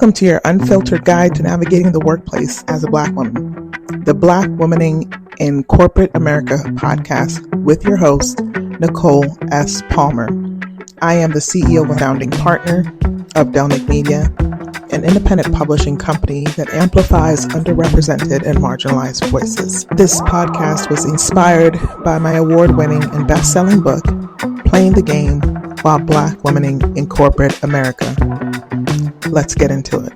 Welcome to your unfiltered guide to navigating the workplace as a Black woman, the Black Womaning in Corporate America podcast with your host, Nicole S. Palmer. I am the CEO and founding partner of Delnick Media, an independent publishing company that amplifies underrepresented and marginalized voices. This podcast was inspired by my award-winning and best-selling book, Playing the Game While Black Womaning in Corporate America. Let's get into it.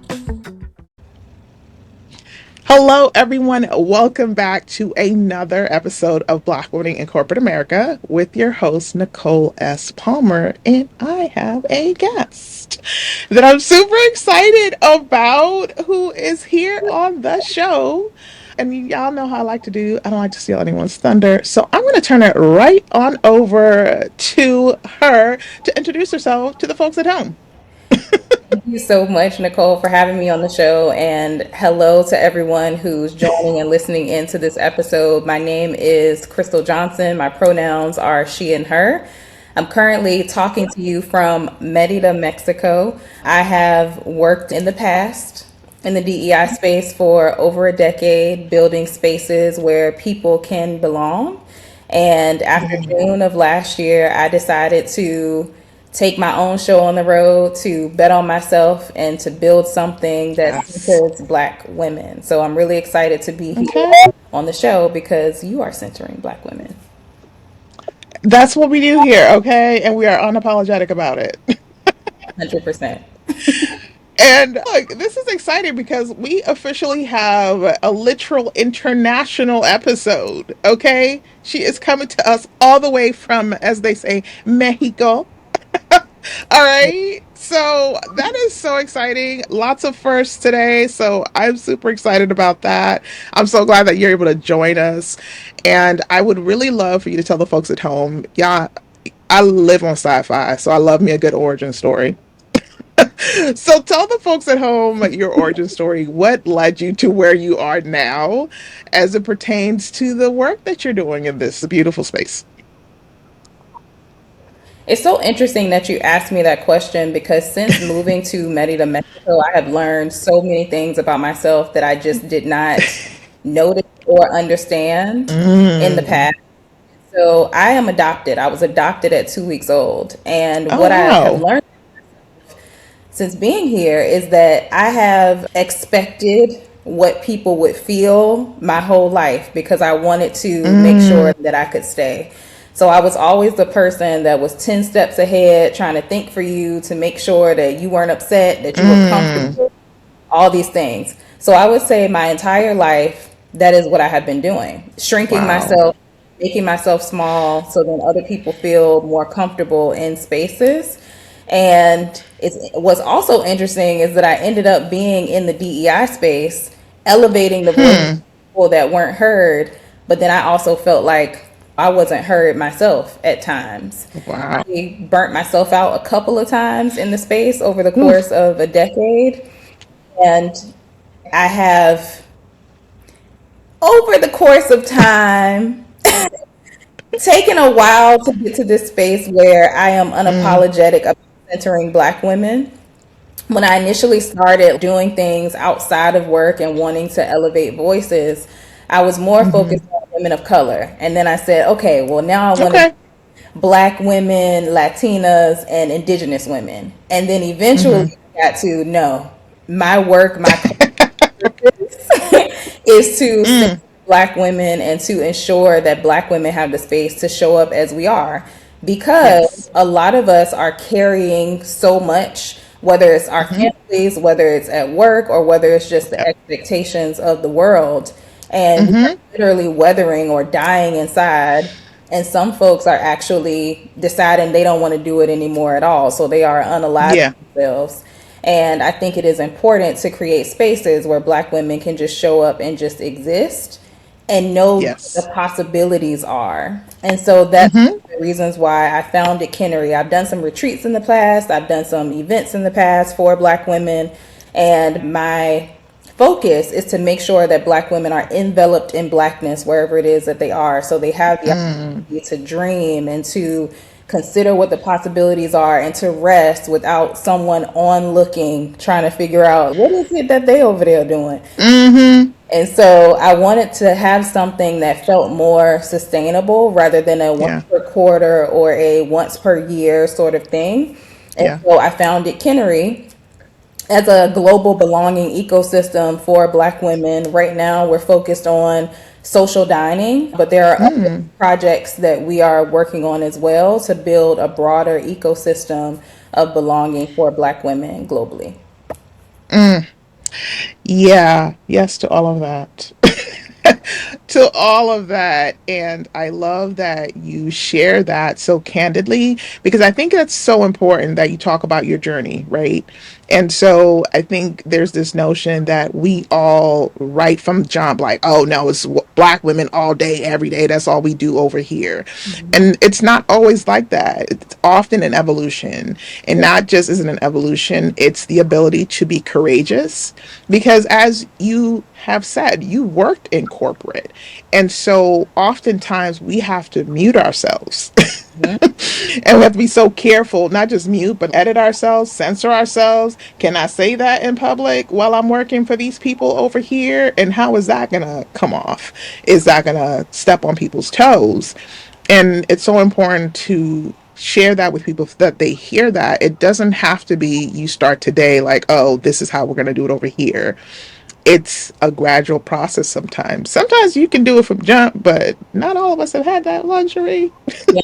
Hello, everyone. Welcome back to another episode of Black Womaning in Corporate America with your host, Nicole S. Palmer. And I have a guest that I'm super excited about who is here on the show. And y'all know how I like to do. I don't like to steal anyone's thunder. So I'm going to turn it right on over to her to introduce herself to the folks at home. Thank you so much, Nicole, for having me on the show. And hello to everyone who's joining and listening into this episode. My name is Crystle Johnson. My pronouns are she and her. I'm currently talking to you from Mérida, Mexico. I have worked in the past in the DEI space for over a decade, building spaces where people can belong. And after June of last year, I decided to take my own show on the road, to bet on myself, and to build something that centers Black women. So I'm really excited to be here on the show because you are centering Black women. That's what we do here, okay? And we are unapologetic about it. 100%. And look, this is exciting because we officially have a literal international episode, okay? She is coming to us all the way from, as they say, Mexico. All right. So that is so exciting. Lots of firsts today. So I'm super excited about that. I'm so glad that you're able to join us. And I would really love for you to tell the folks at home, yeah, I live on sci-fi, so I love me a good origin story. So tell the folks at home your origin story. What led you to where you are now as it pertains to the work that you're doing in this beautiful space? It's so interesting that you asked me that question because since moving to Mérida, Mexico, I have learned so many things about myself that I just did not notice or understand in the past. So I am adopted. I was adopted at 2 weeks old. And what I have learned since being here is that I have expected what people would feel my whole life because I wanted to make sure that I could stay. So I was always the person that was 10 steps ahead, trying to think for you to make sure that you weren't upset, that you were comfortable, all these things. So I would say my entire life, that is what I have been doing, shrinking myself, making myself small so then other people feel more comfortable in spaces. And what's also interesting is that I ended up being in the DEI space, elevating the voice of people that weren't heard. But then I also felt like I wasn't heard myself at times. Wow. I burnt myself out a couple of times in the space over the course of a decade. And I have, over the course of time, taken a while to get to this space where I am unapologetic about centering Black women. When I initially started doing things outside of work and wanting to elevate voices, I was more focused on women of color. And then I said, okay, well, now I want to Black women, Latinas, and Indigenous women. And then eventually I got to, no, my work, my purpose is to center Black women and to ensure that Black women have the space to show up as we are. Because a lot of us are carrying so much, whether it's our families, whether it's at work, or whether it's just the expectations of the world. And we're literally weathering or dying inside. And some folks are actually deciding they don't want to do it anymore at all. So they are unaliving themselves. And I think it is important to create spaces where Black women can just show up and just exist and know what the possibilities are. And so that's the reasons why I founded Kinory. I've done some retreats in the past. I've done some events in the past for Black women. And my focus is to make sure that Black women are enveloped in Blackness wherever it is that they are. So they have the opportunity to dream and to consider what the possibilities are and to rest without someone on looking, trying to figure out what is it that they over there doing. Mm-hmm. And so I wanted to have something that felt more sustainable rather than a once Yeah. per quarter or a once per year sort of thing. And Yeah. so I founded Kinory as a global belonging ecosystem for Black women. Right now, we're focused on social dining, but there are other Mm. projects that we are working on as well to build a broader ecosystem of belonging for Black women globally. Mm. Yeah, yes to all of that. To all of that. And I love that you share that so candidly because I think that's so important that you talk about your journey, right? And so I think there's this notion that we all, right from jump, like, oh no, it's Black women all day, every day. That's all we do over here. Mhm. And it's not always like that. It's often an evolution. And Yeah. not just is it an evolution, it's the ability to be courageous. Because as you have said, you worked in corporate. And so oftentimes we have to mute ourselves. Mhm. And we have to be so careful, not just mute, but edit ourselves, censor ourselves. Can I say that in public while I'm working for these people over here? And how is that going to come off? Is that going to step on people's toes? And it's so important to share that with people so that they hear that. It doesn't have to be you start today like, oh, this is how we're going to do it over here. It's a gradual process sometimes. Sometimes you can do it from jump, but not all of us have had that luxury. Yeah.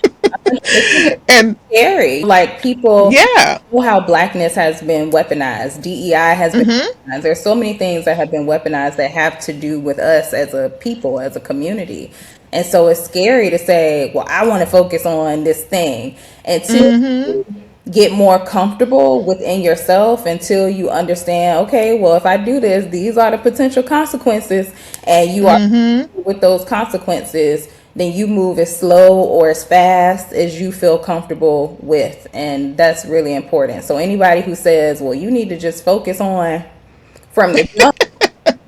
It's And scary. Like people yeah. know how blackness has been weaponized. DEI has been Mhm. weaponized. There's so many things that have been weaponized that have to do with us as a people, as a community. And so it's scary to say, well, I want to focus on this thing until Mhm. you get more comfortable within yourself, until you understand, okay, well, if I do this, these are the potential consequences, and you are Mhm. with those consequences, then you move as slow or as fast as you feel comfortable with. And that's really important. So anybody who says, well, you need to just focus on from the jump,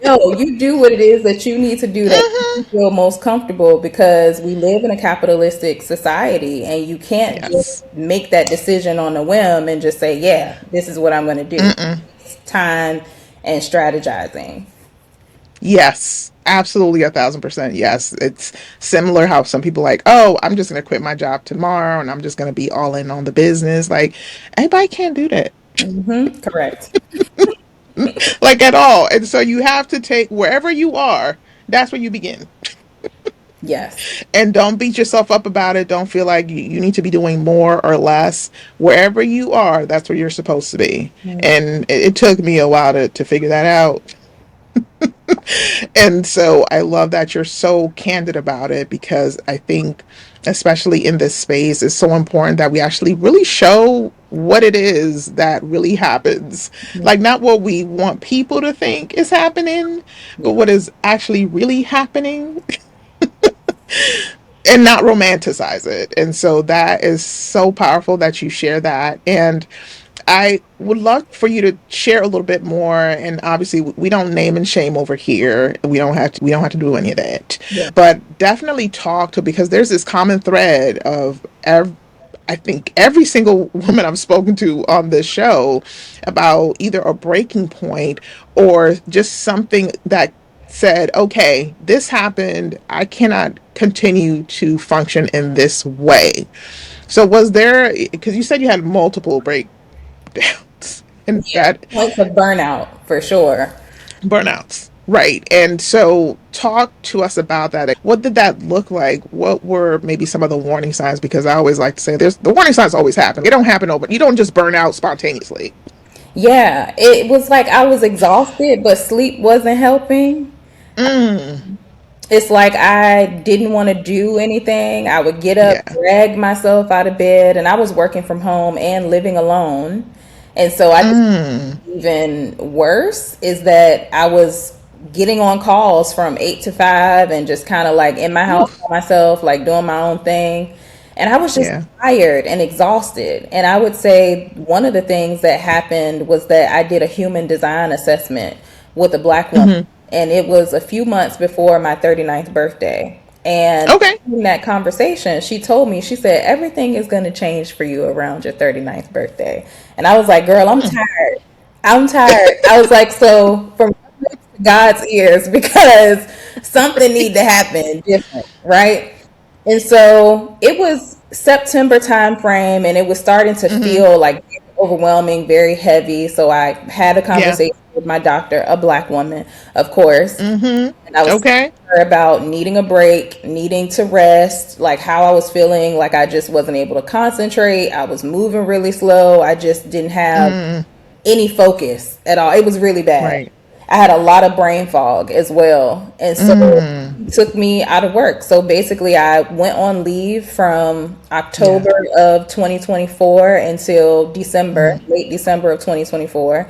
no, you do what it is that you need to do that you Mhm. feel most comfortable, because we live in a capitalistic society and you can't just Yes. make that decision on a whim and just say, yeah, this is what I'm going to do. Mm-mm. It's time and strategizing. Yes. Absolutely 1,000%. Yes. It's similar how some people like, oh, I'm just gonna quit my job tomorrow and I'm just gonna be all in on the business. Like everybody can't do that. Correct. Like at all. And so you have to take wherever you are, that's where you begin. Yes. And don't beat yourself up about it. Don't feel like you need to be doing more or less. Wherever you are, that's where you're supposed to be. And it took me a while to figure that out. And so I love that you're so candid about it because I think, especially in this space, it's so important that we actually really show what it is that really happens. Like, not what we want people to think is happening, but Yeah. what is actually really happening and not romanticize it. And so that is so powerful that you share that. And I would love for you to share a little bit more. And obviously, we don't name and shame over here. We don't have to do any of that. Yeah. But definitely talk to because there's this common thread of I think every single woman I've spoken to on this show about either a breaking point or just something that said, okay, this happened. I cannot continue to function in this way. So was there, because you said you had multiple breakdowns and that Points of burnout for sure. burnouts. Right. And so talk to us about that. What did that look like? What were maybe some of the warning signs? Because I always like to say there's the warning signs always happen. They don't happen over. You don't just burn out spontaneously. Yeah, it was like I was exhausted, but sleep wasn't helping. Mm, It's like I didn't want to do anything. I would get up, yeah. drag myself out of bed, and I was working from home and living alone. And so I just, Mm, even worse is that I was getting on calls from 8 to 5 and just kind of like in my house oof, by myself, like doing my own thing. And I was just yeah. tired and exhausted. And I would say one of the things that happened was that I did a human design assessment with a Black woman. Hmm. And it was a few months before my 39th birthday. And Okay. in that conversation, she told me, she said, everything is going to change for you around your 39th birthday. And I was like, girl, I'm tired. I'm tired. I was like, so from God's ears, because something need to happen different, right? And so it was September time frame, and it was starting to Mm-hmm. feel like overwhelming, very heavy. So I had a Yeah. conversation with my doctor, a black woman, of course, Mm-hmm. and I was telling Okay. her about needing a break, needing to rest, like how I was feeling, like I just wasn't able to concentrate. I was moving really slow. I just didn't have Mm. any focus at all. It was really bad. Right. I had a lot of brain fog as well. And so Mm. it took me out of work. So basically, I went on leave from Yeah. October of 2024 until December, Mm-hmm. late December of 2024.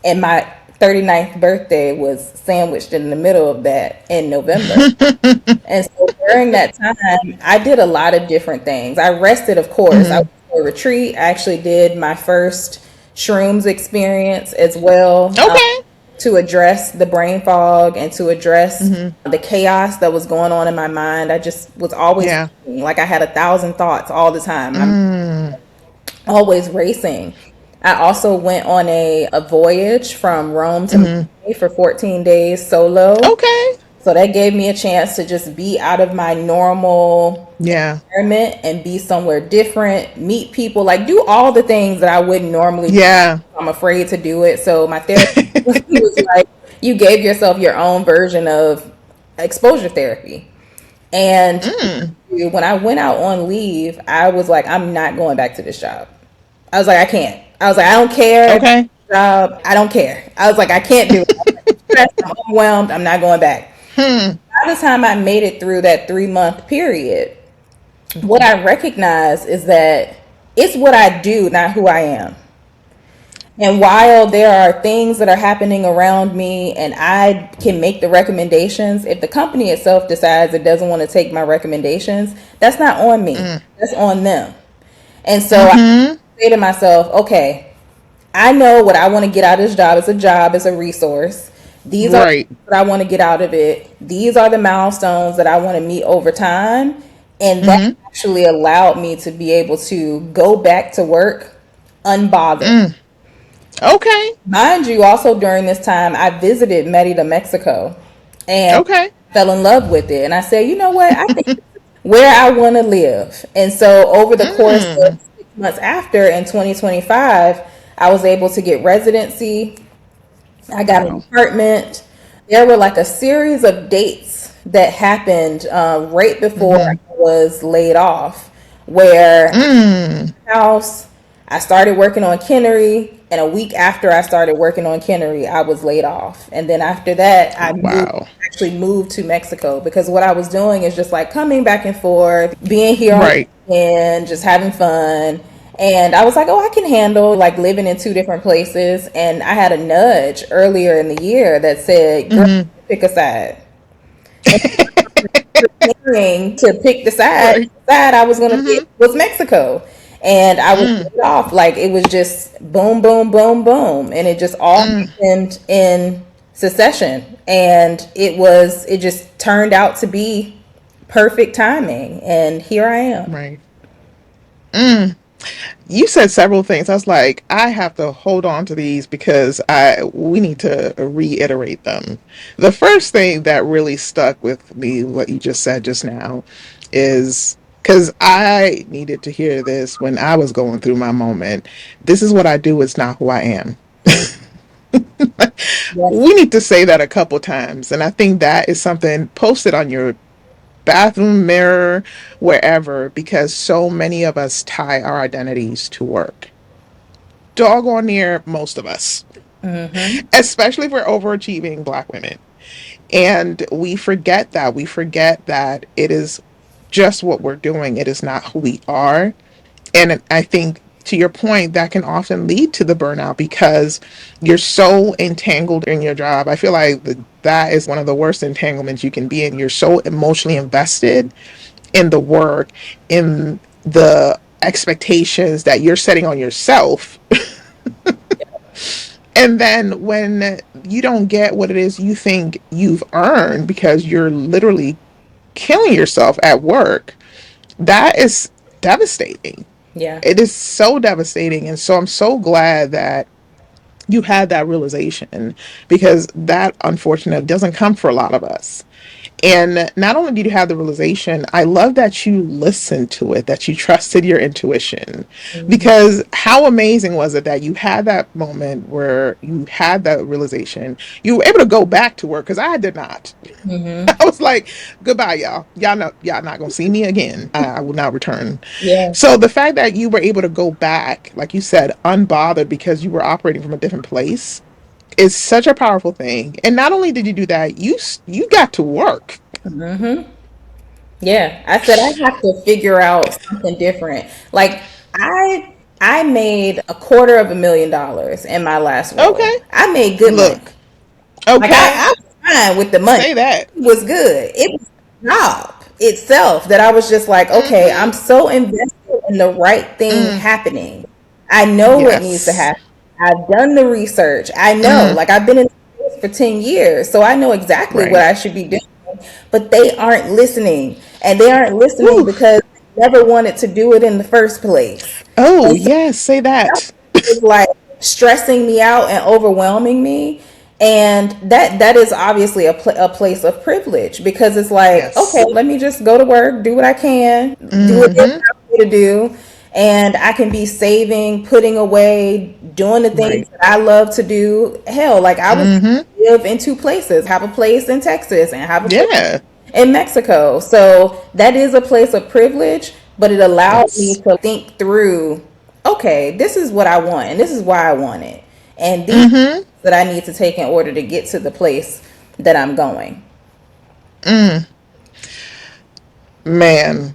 And my 39th birthday was sandwiched in the middle of that in November. And so during that time, I did a lot of different things. I rested, of course. I Mm-hmm. went to a retreat. I actually did my first shrooms experience as well, Okay. to address the brain fog and to address Mm-hmm. the chaos that was going on in my mind. I just was always Yeah. thinking, like I had 1,000 thoughts all the time. I'm Mm. always racing. I also went on a voyage from Rome to Mm-hmm. Miami for 14 days solo. Okay. So that gave me a chance to just be out of my normal Yeah. environment and be somewhere different, meet people, like do all the things that I wouldn't normally do. Yeah. I'm afraid to do it. So my therapist was like, you gave yourself your own version of exposure therapy. And Mm. when I went out on leave, I was like, I'm not going back to this job. I was like, I can't. I was like, I don't care if it's Okay. a job. I don't care. I was like, I can't do it. I'm stressed. I'm overwhelmed. I'm not going back. Hmm. By the time I made it through that 3 month period, what I recognize is that it's what I do, not who I am. And while there are things that are happening around me and I can make the recommendations, if the company itself decides it doesn't want to take my recommendations, that's not on me. Mm. That's on them. And so I Mm-hmm. say to myself, okay, I know what I want to get out of this job. It's a job, it's a resource. These are Right. what I want to get out of it. These are the milestones that I want to meet over time. And that Mm-hmm. actually allowed me to be able to go back to work unbothered. Mm. Okay. Mind you, also during this time, I visited Mérida, Mexico, and Okay. fell in love with it. And I said, you know what? I think where I want to live. And so over the course Mm. of 6 months after in 2025, I was able to get residency. I got an Wow. apartment. There were like a series of dates that happened right before I Mm-hmm. was laid off, where Mm. house. I started working on Kinory, and a week after I started working on Kinory, I was laid off. And then after that, Wow. actually moved to Mexico because what I was doing is just like coming back and forth, being here on Right. the weekend, just having fun. And I was like, oh, I can handle like living in two different places. And I had a nudge earlier in the year that said, girl, Mm-hmm. pick a side. Preparing to pick Right. the side I was going to Mm-hmm. pick was Mexico. And I was Mm. laid off. Like it was just boom, boom, boom, boom. And it just all Mm. happened in succession. And it just turned out to be perfect timing. And here I am. Right. Mm. You said several things. I was like, I have to hold on to these because I we need to reiterate them. The first thing that really stuck with me, what you just said just now, is because I needed to hear this when I was going through my moment. This is what I do, it's not who I am. Yes. We need to say that a couple times. And I think that is something posted on your bathroom mirror, wherever, because so many of us tie our identities to work. Doggone near most of us, Mm-hmm. especially if we're overachieving Black women. And we forget that. We forget that it is just what we're doing, it is not who we are. And I think, to your point, that can often lead to the burnout because you're so entangled in your job. I feel like that is one of the worst entanglements you can be in. You're so emotionally invested in the work, in the expectations that you're setting on yourself. And then when you don't get what it is you think you've earned because you're literally killing yourself at work, that is devastating. Yeah. It is so devastating. And so I'm so glad that you had that realization, because that unfortunately doesn't come for a lot of us. And not only did you have the realization, I love that you listened to it, that you trusted your intuition. Mm-hmm. Because how amazing was it that you had that moment where you had that realization? You were able to go back to work, because I did not. Mm-hmm. I was like, goodbye, y'all. Y'all not gonna see me again. I will not return. Yeah. So the fact that you were able to go back, like you said, unbothered because you were operating from a different place, is such a powerful thing. And not only did you do that, you got to work. Mm-hmm. Yeah. I said I have to figure out something different. Like I made $250,000 in my last role. Okay. I made good money. Look. Like Okay. I was fine with the money. Say that. It was good. It was the job itself that I was just like, okay, I'm Mm-hmm. so invested in the right thing Mm. happening. I know what needs to Yes. happen. I've done the research. I know, Mm. like I've been in this for 10 years, so I know exactly what Right. I should be doing. But they aren't listening. And they aren't listening Whew. because they never wanted to do it in the first place. Oh And so yes. Say that. was like stressing me out and overwhelming me, and that is obviously a place of privilege, because it's like, okay, Yes. let me just go to work, do what I can, do what they Mm-hmm. tell me to do, and I can be saving, putting away, doing the things Right. that I love to do. Hell, like I was Mm-hmm. live in two places, have a place in Texas and have a place Yeah. in Mexico. So that is a place of privilege, but it allowed me Yes. to think through, okay, this is what I want and this is why I want it. And these Mm-hmm. that I need to take in order to get to the place that I'm going. Mm. Man,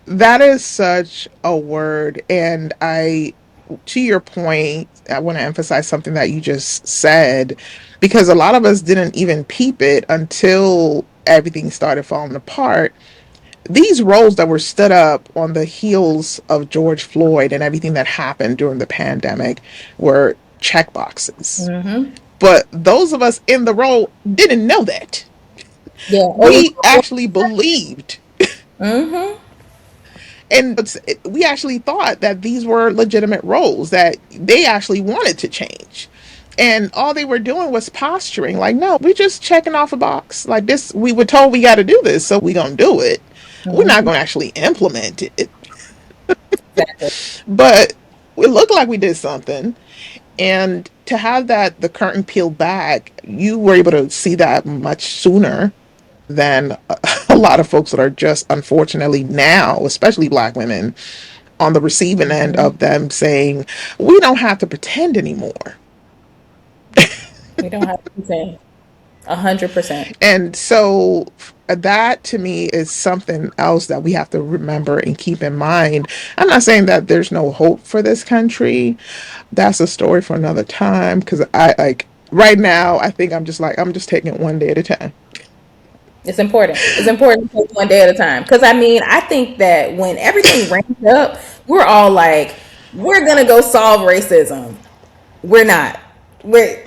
that is such a word. And to your point, I want to emphasize something that you just said, because a lot of us didn't even peep it until everything started falling apart. These roles that were stood up on the heels of George Floyd and everything that happened during the pandemic were check boxes. Mm-hmm. But those of us in the role didn't know that. Yeah. Oh, you We actually believed, mm-hmm. and we actually thought that these were legitimate roles, that they actually wanted to change. And all they were doing was posturing, like, no, we're just checking off a box. Like this, we were told we got to do this, so we're going to do it. We're not Mm-hmm. going to actually implement it. Exactly. But it looked like we did something. And to have that, the curtain peeled back, you were able to see that much sooner than a lot of folks that are just, unfortunately now, especially Black women, on the receiving end Mm-hmm. of them saying, we don't have to pretend anymore. We don't have to say 100%. And so that to me is something else that we have to remember and keep in mind. I'm not saying that there's no hope for this country. That's a story for another time, because I like right now I think I'm just taking it one day at a time. It's important. It's important to take one day at a time. Because I mean, I think that when everything ramped up, we're all like, we're gonna go solve racism. We're not. We're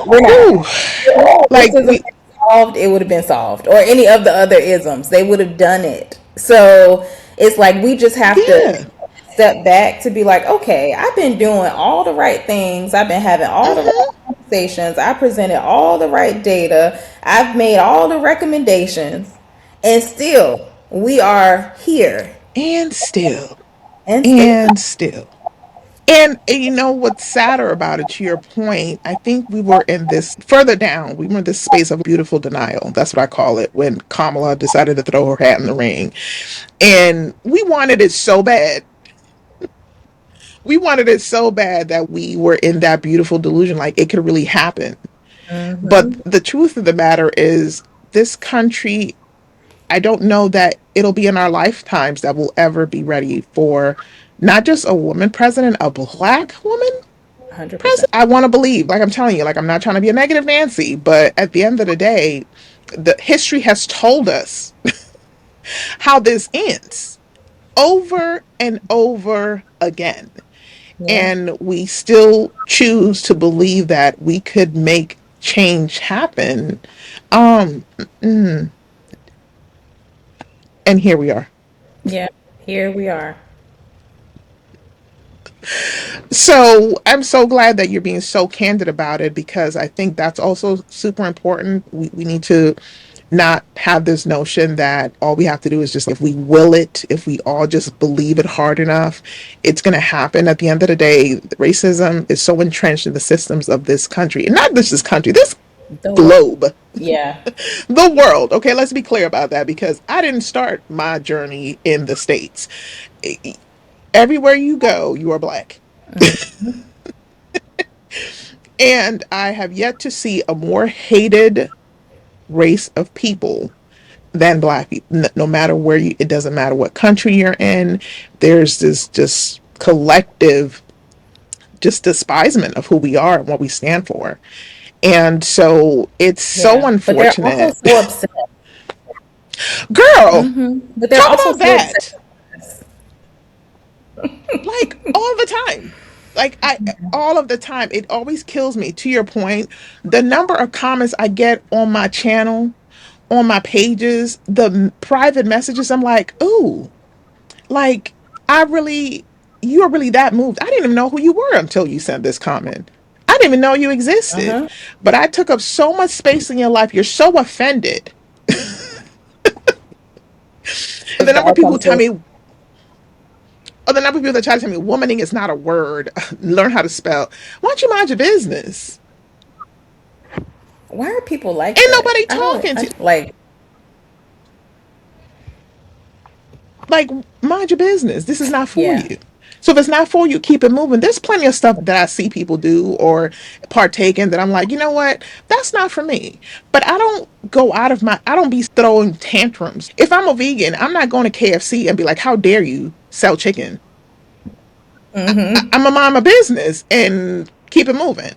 we're not. Whew. Like Racism we had solved, it would have been solved, or any of the other isms, they would have done it. So it's like we just have to yeah. step back to be like, okay, I've been doing all the right things, I've been having all the Mhm. right conversations, I presented all the right data, I've made all the recommendations, and still we are here And still. and still. And still. And you know what's sadder about it, to your point, I think we were in this further down, we were in this space of beautiful denial. That's what I call it, when Kamala decided to throw her hat in the ring. And we wanted it so bad. We wanted it so bad that we were in that beautiful delusion, like it could really happen. But Hmm. the truth of the matter is, this country, I don't know that it'll be in our lifetimes that we'll ever be ready for not just a woman president, a Black woman 100%. president. I want to believe, like I'm telling you, like I'm not trying to be a negative Nancy, but at the end of the day, the history has told us how this ends over and over again. Yeah. And we still choose to believe that we could make change happen. Um, mm, And here we are. Yeah, here we are. So I'm so glad that you're being so candid about it because I think that's also super important. We need to not have this notion that all we have to do is just, if we will it, if we all just believe it hard enough, it's going to happen. At the end of the day, racism is so entrenched in the systems of this country, and not just this country, this The world. globe, Yeah. the world. Okay, let's be clear about that because I didn't start my journey in the States. Everywhere you go, you are black. And I have yet to see a more hated race of people than black people. No matter where you, it doesn't matter what country you're in, there's this just collective just despisement of who we are and what we stand for. And so it's so Yeah. But they're also unfortunate. so upset. Girl, But they're talk also about so upset. that. Like all the time. Like I all of the time. It always kills me. To your point, the number of comments I get on my channel, on my pages, the private messages, I'm like, ooh, like I really, you are really that moved. I didn't even know who you were until you sent this comment. I didn't even know you existed. Uh-huh. But I took up so much space in your life. You're so offended. And the It's number of all people who comes tell to, me, or the number of people that try to tell me womaning is not a word, learn how to spell. Why don't you mind your business? why are people like Ain't that? nobody I don't, talking to, like, like, mind your business. This is not for yeah. you. So if it's not for you, keep it moving. There's plenty of stuff that I see people do or partake in that I'm like, you know what? That's not for me. But I don't go out of my, I don't be throwing tantrums. If I'm a vegan, I'm not going to KFC and be like, how dare you sell chicken? I'm a mind my business and keep it moving.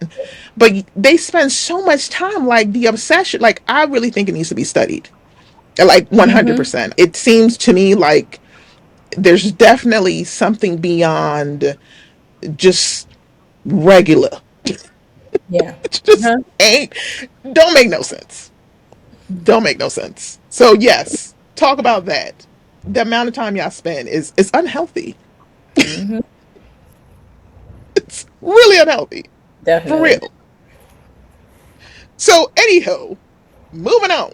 But they spend so much time, like the obsession, like I really think it needs to be studied. Like 100%. It seems to me like there's definitely something beyond just regular. Yeah. It just Uh-huh. ain't, don't make no sense. Don't make no sense. So yes, talk about that. The amount of time y'all spend is unhealthy. It's really unhealthy. For Definitely. real. So anyhow, moving on.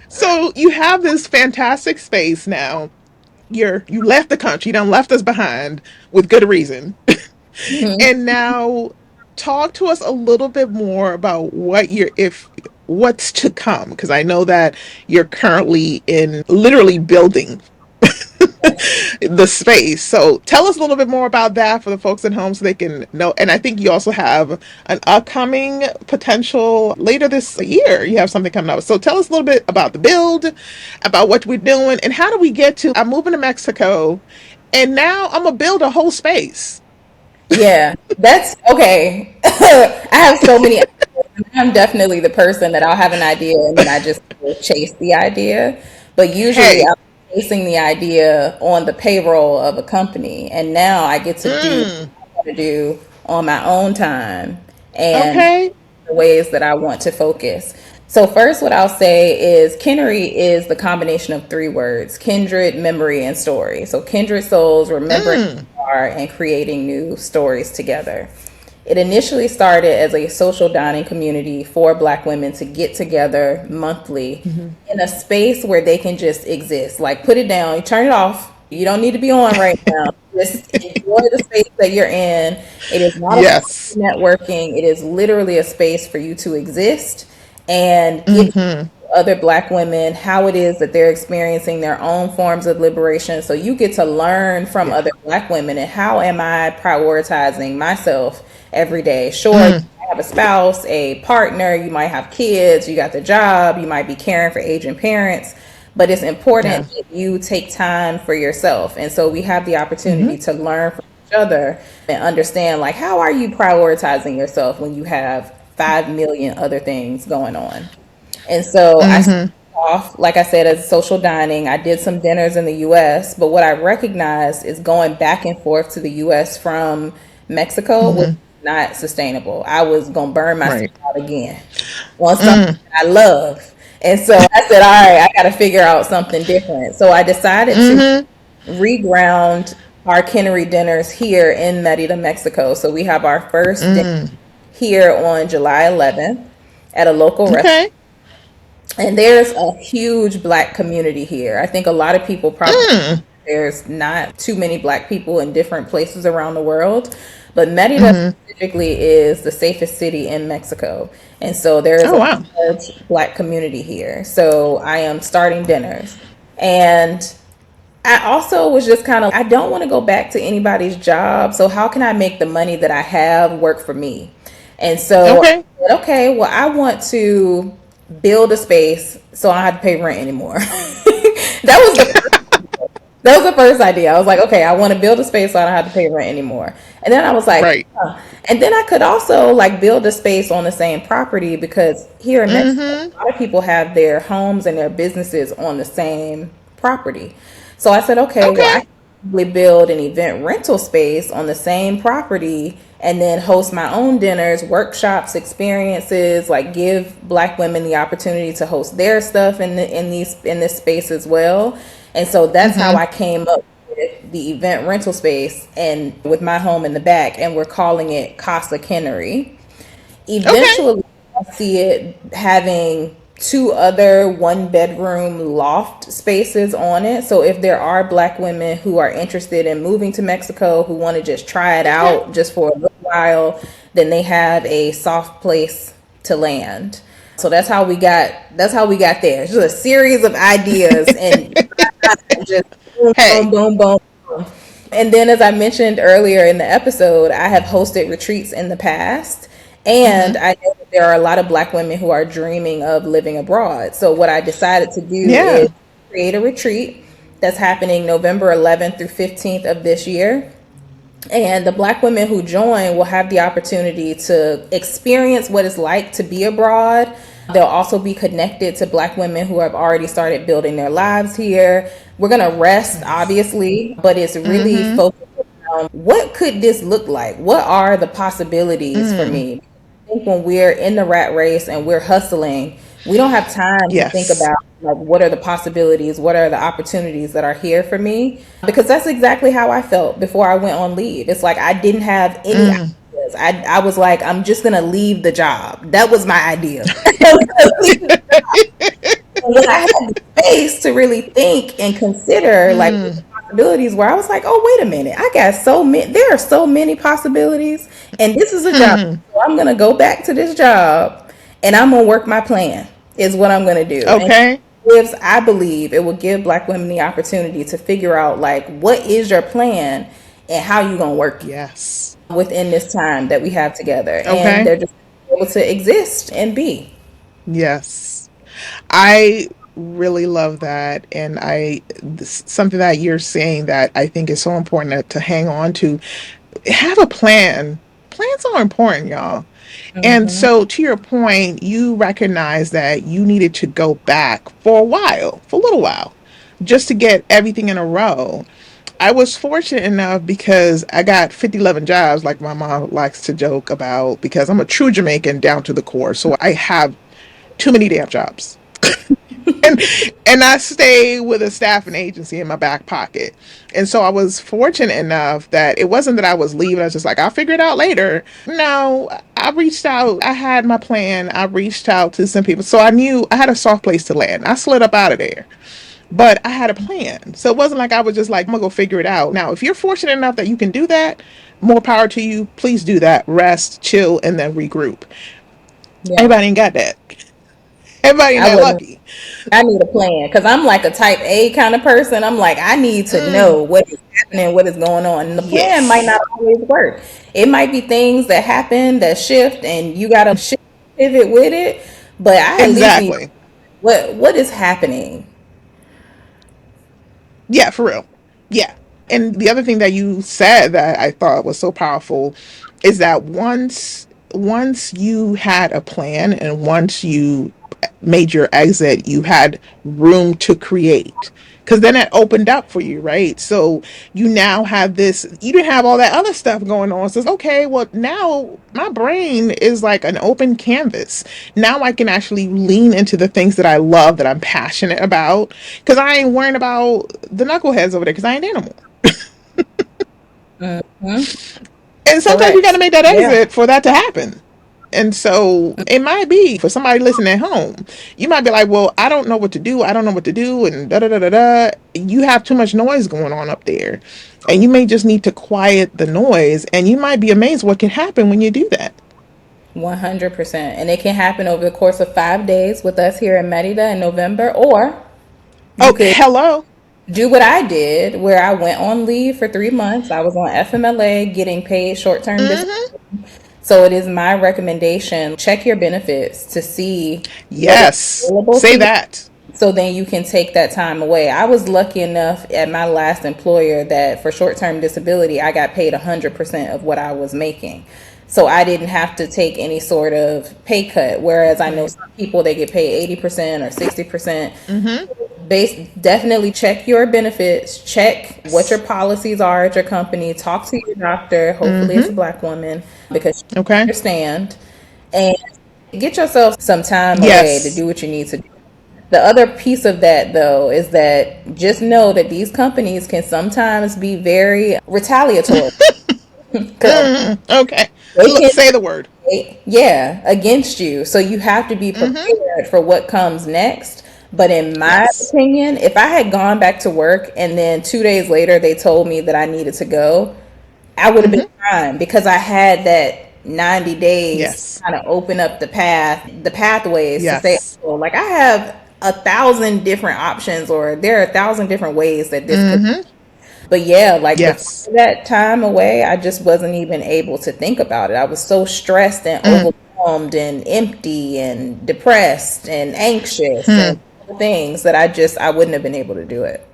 So you have this fantastic space now. You left the country, you done left us behind with good reason. And now talk to us a little bit more about what you're, if what's to come, because I know that you're currently in literally building the space. So tell us a little bit more about that for the folks at home so they can know. And I think you also have an upcoming potential later this year. You have something coming up. So tell us a little bit about the build, about what we're doing, and how do we get to, I'm moving to Mexico and now I'm gonna build a whole space. Yeah, that's okay. I have so many ideas. I'm definitely the person that I'll have an idea and then I just will chase the idea. But usually Hey, I'm chasing the idea on the payroll of a company. And now I get to do mm, what I want to do on my own time and okay. the ways that I want to focus. So first, what I'll say is Kinory is the combination of three words: kindred, memory, and story. So kindred souls remembering Mm, who they are and creating new stories together. It initially started as a social dining community for Black women to get together monthly mhm. in a space where they can just exist. Like, put it down, you turn it off. You don't need to be on right now. Just enjoy the space that you're in. It is not a space Yes. for networking. It is literally a space for you to exist and give Hmm. other Black women how it is that they're experiencing their own forms of liberation. So you get to learn from Yeah. other Black women and how am I prioritizing myself every day. Sure, you Mm, might have a spouse, a partner, you might have kids, you got the job, you might be caring for aging parents, but it's important yeah. that you take time for yourself. And so we have the opportunity Hmm. to learn from each other and understand, like, how are you prioritizing yourself when you have 5 million other things going on. And so I started Hmm. off, like I said, as social dining. I did some dinners in the US, but what I recognized is going back and forth to the US from Mexico was Hmm. not sustainable. I was going to burn myself Right. out again on something Mm, that I love. And so I said, all right, I got to figure out something different. So I decided to Mm-hmm. reground our Kinory dinners here in Mérida, Mexico. So we have our first dinner Mm. here on July 11th at a local restaurant. Okay. And there's a huge black community here. I think a lot of people probably Mm. there's not too many black people in different places around the world, but Merida Mm-hmm. specifically is the safest city in Mexico. And so there is Oh, a wow. large black community here. So I am starting dinners. And I also was just kind of, I don't want to go back to anybody's job. So how can I make the money that I have work for me? And so I Okay. said, okay, well, I want to build a space so I don't have to pay rent anymore. That was the first idea. I was like, okay, I want to build a space so I don't have to pay rent anymore. And then I was like, Right. huh. And then I could also like build a space on the same property because here in Mexico, Mm-hmm. a lot of people have their homes and their businesses on the same property. So I said, okay, well, I Okay. can probably build an event rental space on the same property and then host my own dinners, workshops, experiences, like give black women the opportunity to host their stuff in this space as well. And so that's how Mm-hmm. I came up with the event rental space and with my home in the back, and we're calling it Casa Kinory. Okay. Eventually, I see it having two other one bedroom loft spaces on it. So if there are black women who are interested in moving to Mexico, who want to just try it Okay. out just for a little while, then they have a soft place to land. So that's how we got there. It's just a series of ideas and just boom, boom, Hey. boom, boom. And then, as I mentioned earlier in the episode, I have hosted retreats in the past. And Mm-hmm. I know that there are a lot of black women who are dreaming of living abroad. So, what I decided to do is Yeah. create a retreat that's happening November 11th through 15th of this year. And the black women who join will have the opportunity to experience what it's like to be abroad. They'll also be connected to black women who have already started building their lives here. We're going to rest, obviously, but it's really Mm-hmm. focused on what could this look like? What are the possibilities for Mm. me? I think when we're in the rat race and we're hustling, we don't have time to think Yes. about like what are the possibilities, what are the opportunities that are here for me, because that's exactly how I felt before I went on leave. It's like I didn't have any Mm. ideas. I was like, I'm just gonna leave the job. That was my idea. When I had the space to really think and consider like what the Mm. possibilities were, I was like, oh wait a minute, I got so many. There are so many possibilities, and this is a job. Hmm. So I'm gonna go back to this job, and I'm gonna work my plan. Is what I'm gonna do, and Okay. gives I believe it will give black women the opportunity to figure out like what is your plan and how you gonna work Yes. within this time that we have together, and Okay. they're just able to exist and be. Yes. I really love that. And something that you're saying that I think is so important to hang on to. Have a plan. Plans are important, y'all. And Hmm. so, to your point, you recognize that you needed to go back for a while, for a little while, just to get everything in a row. I was fortunate enough because I got 5011 jobs, like my mom likes to joke about, because I'm a true Jamaican down to the core. So I have too many damn jobs. and and I stay with a staffing agency in my back pocket. And so I was fortunate enough that it wasn't that I was leaving. I was just like, I'll figure it out later. No, I reached out. I had my plan. I reached out to some people. So I knew I had a soft place to land. I slid up out of there. But I had a plan. So it wasn't like I was just like, I'm gonna go figure it out. Now, if you're fortunate enough that you can do that, more power to you. Please do that. Rest, chill, and then regroup. Yeah, Everybody ain't got that. Everybody ain't I that wouldn't. lucky. I need a plan because I'm like a type A kind of person. I'm like, I need to Mm, know what is happening, what is going on. And the plan might not yes. always work. It might be things that happen that shift and you got to shift, pivot with it. But I at least need Exactly. what is happening. Yeah, for real. Yeah. And the other thing that you said that I thought was so powerful is that once you had a plan and once you made your exit, you had room to create. Because then it opened up for you, right? So you now have this, you didn't have all that other stuff going on. So it's okay, well, now my brain is like an open canvas. Now I can actually lean into the things that I love, that I'm passionate about. Because I ain't worrying about the knuckleheads over there, because I ain't animal. And sometimes you got to Correct. make that Yeah. exit for that to happen. And so it might be for somebody listening at home, you might be like, well, I don't know what to do. I don't know what to do. And da da da da da. You have too much noise going on up there. And you may just need to quiet the noise. And you might be amazed what can happen when you do that. 100%. And it can happen over the course of 5 days with us here in Mérida in November, or you Oh, could hello. do what I did, where I went on leave for 3 months. I was on FMLA getting paid short term disability. Mm-hmm. So it is my recommendation, check your benefits to see what is Yes. available to Say you. that. So then you can take that time away. I was lucky enough at my last employer that for short term disability, I got paid 100% of what I was making. So I didn't have to take any sort of pay cut. Whereas I know Right. some people, they get paid 80% or 60%. Mm-hmm. Definitely check your benefits, check what your Yes. policies are at your company, talk to your doctor. Hopefully, it's a Mm-hmm. black woman because she Okay. understand, and get yourself some time away to Yes. do what you need to do. The other piece of that, though, is that just know that these companies can sometimes be very retaliatory because Okay. they can, Say the word. yeah, against you. So you have to be Mm-hmm. prepared for what comes next. But in my Yes. opinion, if I had gone back to work and then 2 days later they told me that I needed to go, I would have been Mm-hmm. fine because I had that 90 days to Yes. kind of open up the pathways to say, Yes. oh, like I have 1,000 different options, or there are 1,000 different ways that this could. Mm-hmm. But yeah, like Yes. before that time away, I just wasn't even able to think about it. I was so stressed and Mm. overwhelmed and empty and depressed and anxious Hmm. and things that I wouldn't have been able to do it.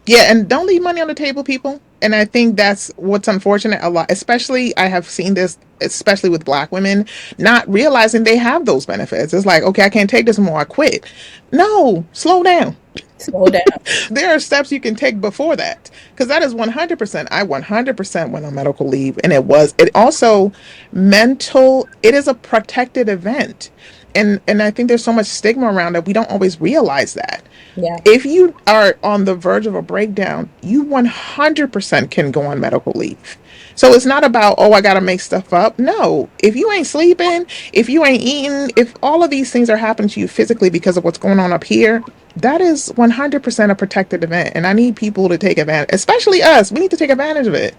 Yeah, and don't leave money on the table, people. And I think that's what's unfortunate a lot, especially I have seen this, especially with black women, not realizing they have those benefits. It's like, okay, I can't take this more, I quit. No, slow down. Slow down. There are steps you can take before that, because that is 100%. I 100% went on medical leave, and it also mental, it is a protected event. And I think there's so much stigma around it, we don't always realize that. Yeah. If you are on the verge of a breakdown, you 100% can go on medical leave. So it's not about, oh, I got to make stuff up. No, if you ain't sleeping, if you ain't eating, if all of these things are happening to you physically because of what's going on up here, that is 100% a protected event. And I need people to take advantage, especially us. We need to take advantage of it.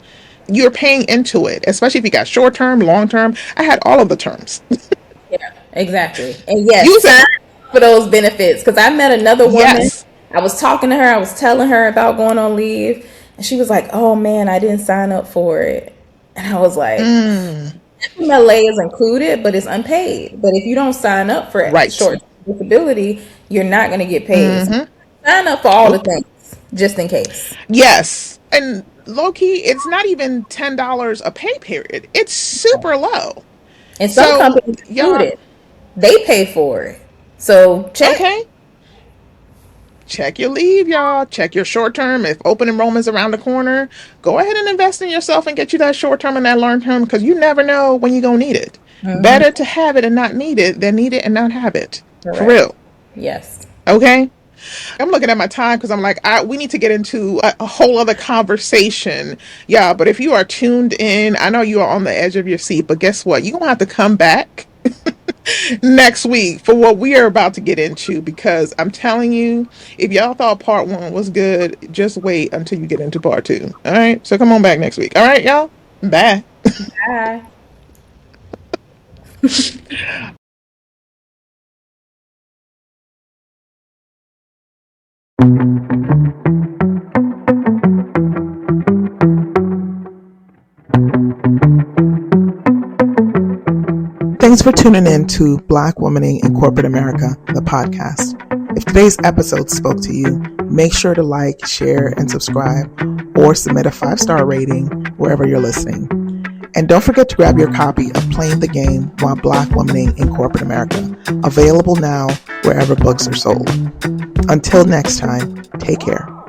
You're paying into it, especially if you got short term, long term. I had all of the terms. Yeah, exactly. And yes, Use sign it. up for those benefits. Because I met another woman. Yes. I was talking to her. I was telling her about going on leave, and she was like, "Oh man, I didn't sign up for it." And I was like, Mm, "FMLA is included, but it's unpaid. But if you don't sign up for right. short disability, you're not going to get paid. So Mm-hmm. sign up for all the Nope. things just in case." Yes. And low key, it's not even $10 a pay period. It's super low. And some So, companies include y'all, it; they pay for it. So check. okay. Check your leave, y'all. Check your short term. If open enrollment's around the corner, go ahead and invest in yourself and get you that short term and that long term, because you never know when you're going to need it. Mhm. Better to have it and not need it than need it and not have it. For Correct. real. Yes. Okay. I'm looking at my time because I'm like, we need to get into a whole other conversation. Yeah, but if you are tuned in, I know you are on the edge of your seat, but guess what? You're going to have to come back next week for what we are about to get into, because I'm telling you, if y'all thought part one was good, just wait until you get into part two. All right. So come on back next week. All right, y'all. Bye. Bye. Thanks for tuning in to Black Womaning in Corporate America, the podcast. If today's episode spoke to you, make sure to like, share, and subscribe, or submit a 5-star rating wherever you're listening. And don't forget to grab your copy of Playing the Game While Black Womaning in Corporate America, available now wherever books are sold. Until next time, take care.